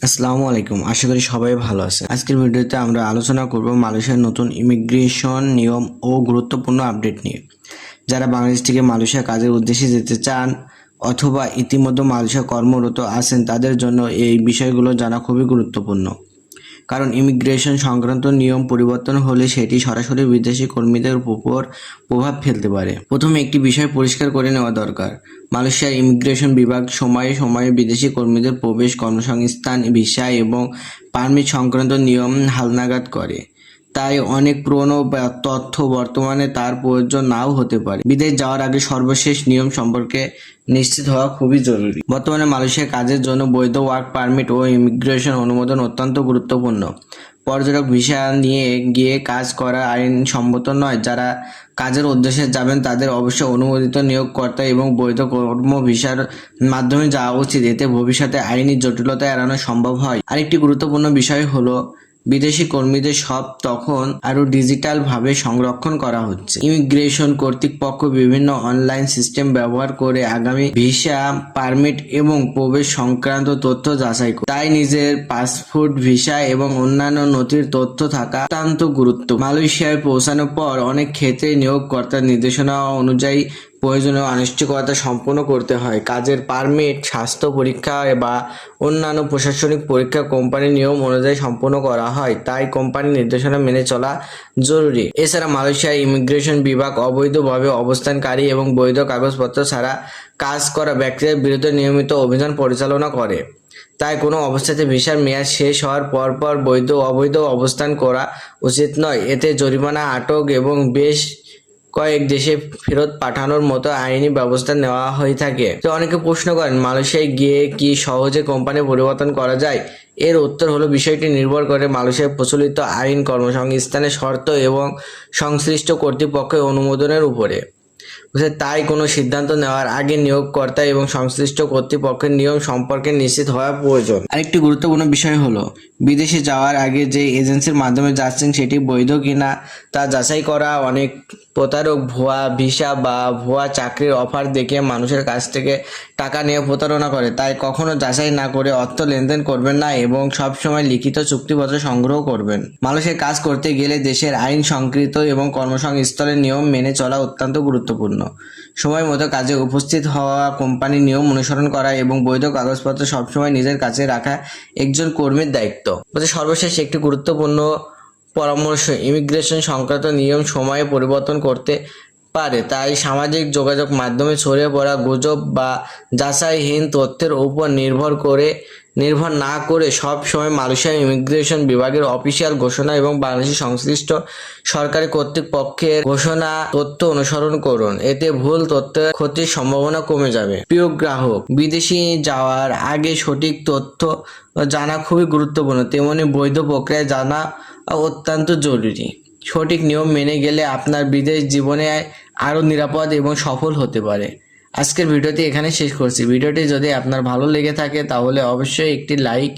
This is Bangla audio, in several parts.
আসসালামু আলাইকুম। আশা করি সবাই ভালো আছে। আজকের ভিডিওতে আমরা আলোচনা করব মালয়েশিয়ার নতুন ইমিগ্রেশন নিয়ম ও গুরুত্বপূর্ণ আপডেট নিয়ে। যারা বাংলাদেশ থেকে মালয়েশিয়া কাজের উদ্দেশ্যে যেতে চান অথবা ইতিমধ্যে মালয়েশিয়া কর্মরত আছেন তাদের জন্য এই বিষয়গুলো জানা খুবই গুরুত্বপূর্ণ। কারণ ইমিগ্রেশন সংক্রান্ত নিয়ম পরিবর্তন হলে সেটি সরাসরি বিদেশি কর্মীদের উপর প্রভাব ফেলতে পারে। প্রথমে একটি বিষয় পরিষ্কার করে নেওয়া দরকার। মালয়েশিয়ার ইমিগ্রেশন বিভাগ সময়ে সময়ে বিদেশি কর্মীদের প্রবেশ, কর্মসংস্থান, ভিসা এবং পারমিট সংক্রান্ত নিয়ম হালনাগাদ করে। তাই অনেক পুরনো তথ্য বর্তমানে তার প্রয়োজন নাও হতে পারে। বিদেশ যাওয়ার আগে সর্বশেষ নিয়ম সম্পর্কে নিশ্চিত হওয়া খুবই জরুরি। বর্তমানে মালয়েশিয়া কাজের জন্য বৈধ ওয়ার্ক পারমিট ও ইমিগ্রেশন অনুমোদন অত্যন্ত গুরুত্বপূর্ণ। পর্যটক ভিসা নিয়ে গিয়ে কাজ করা আইনসম্মত নয়। যারা কাজের উদ্দেশ্যে যাবেন তাদের অবশ্যই অনুমোদিত নিয়োগকর্তা এবং বৈধ কর্ম ভিসার মাধ্যমে যাওয়া উচিত। এতে ভবিষ্যতে আইনি জটিলতা এড়ানো সম্ভব হয়। আরেকটি গুরুত্বপূর্ণ বিষয় হলো বিদেশি কর্মীদের সব তখন আরও ডিজিটাল ভাবে সংরক্ষণ করা হচ্ছে। ইমিগ্রেশন কর্তৃপক্ষ বিভিন্ন অনলাইন সিস্টেম ব্যবহার করে আগামী ভিসা, পারমিট এবং প্রবেশ সংক্রান্ত তথ্য যাচাই করে। তাই নিজের পাসপোর্ট, ভিসা এবং অন্যান্য নথির তথ্য থাকা অত্যন্ত গুরুত্ব। মালয়েশিয়ায় পৌঁছানোর পর অনেক ক্ষেত্রে নিয়োগকর্তার নির্দেশনা অনুযায়ী প্রয়োজনীয় আনুষ্ঠানিকতা সম্পন্ন করতে হয়। কাজের পারমিট, স্বাস্থ্য পরীক্ষা বা অন্যান্য প্রশাসনিক পরীক্ষা কোম্পানির নিয়ম অনুযায়ী সম্পন্ন করা হয়। তাই কোম্পানির নির্দেশনা মেনে চলা জরুরি। এছাড়া মালয়েশিয়ার ইমিগ্রেশন বিভাগ অবৈধভাবে অবস্থানকারী এবং বৈধ কাগজপত্র ছাড়া কাজ করা ব্যক্তিদের বিরুদ্ধে নিয়মিত অভিযান পরিচালনা করে। তাই কোনো অবস্থাতে ভিসার মেয়াদ শেষ হওয়ার পর বৈধ অবৈধ অবস্থান করা উচিত নয়। এতে জরিমানা, আটক এবং বেশ কয়েক দেশে ফেরত পাঠানোর মতো আইনি ব্যবস্থা নেওয়া হয়ে থাকে। তো অনেকে প্রশ্ন করেন, মালয়েশিয়ায় গিয়ে কি সহজে কোম্পানি পরিবর্তন করা যায়? এর উত্তর হলো, বিষয়টি নির্ভর করে মালয়েশিয়ার প্রচলিত আইন, কর্মসংস্থানের শর্ত এবং সংশ্লিষ্ট কর্তৃপক্ষের অনুমোদনের উপরে। তাই কোনো সিদ্ধান্ত নেওয়ার আগে নিয়োগকর্তা এবং সংশ্লিষ্ট কর্তৃপক্ষের নিয়ম সম্পর্কে নিশ্চিত হওয়া প্রয়োজন। আরেকটি গুরুত্বপূর্ণ বিষয় হলো বিদেশে যাওয়ার আগে যে এজেন্সির মাধ্যমে যাচ্ছেন সেটি বৈধ কিনা তা যাচাই করা। অনেক প্রতারক ভুয়া ভিসা বা ভুয়া চাকরির অফার দেখে মানুষের কাছ থেকে টাকা নিয়ে প্রতারণা করে। তাই কখনো যাচাই না করে অর্থ লেনদেন করবেন না এবং সবসময় লিখিত চুক্তিপত্র সংগ্রহ করবেন। মানুষের কাজ করতে গেলে দেশের আইন সংকৃত এবং কর্মসংস্থানের নিয়ম মেনে চলা অত্যন্ত গুরুত্বপূর্ণ। সময় মতো কাজে উপস্থিত হওয়া, কোম্পানির নিয়ম অনুসরণ করা এবং বৈধ কাগজপত্র সবসময় নিজের কাছে রাখা একজন কর্মীর দায়িত্ব। সর্বশেষ একটি গুরুত্বপূর্ণ পরামর্শ, ইমিগ্রেশন সংক্রান্ত নিয়ম সময়ে পরিবর্তন করতে পারে। তাই সামাজিক যোগাযোগ মাধ্যমে ছড়িয়ে পড়া গুজব বা যাচাইহীন তথ্যের উপর নির্ভর না করে সব সময় মালয়েশিয়া ইমিগ্রেশন বিভাগের অফিসিয়াল ঘোষণা এবং বাংলাদেশের সংশ্লিষ্ট সরকারি কর্তৃপক্ষের ঘোষণা তথ্য অনুসরণ করুন। এতে ভুল তথ্যের ক্ষতির সম্ভাবনা কমে যাবে। প্রিয় গ্রাহক, বিদেশে যাওয়ার আগে সঠিক তথ্য জানা খুবই গুরুত্বপূর্ণ, তেমনি বৈধ প্রক্রিয়া জানা অত্যন্ত জরুরি। সঠিক নিয়ম মেনে গেলে আপনার বিদেশ জীবনে আরও নিরাপদ এবং সফল হতে পারে। আজকের ভিডিওটি এখানে শেষ করছি। ভিডিওটি যদি আপনার ভালো লেগে থাকে তাহলে অবশ্যই একটি লাইক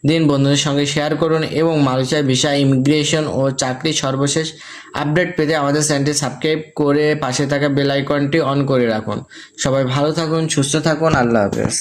দিন, বন্ধুদের সঙ্গে শেয়ার করুন এবং মালয়েশিয়া ভিসা, ইমিগ্রেশন ও চাকরির সর্বশেষ আপডেট পেতে আমাদের চ্যানেলটি সাবস্ক্রাইব করে পাশে থাকা বেল আইকনটি অন করে রাখুন। সবাই ভালো থাকুন, সুস্থ থাকুন। আল্লাহ হাফেজ।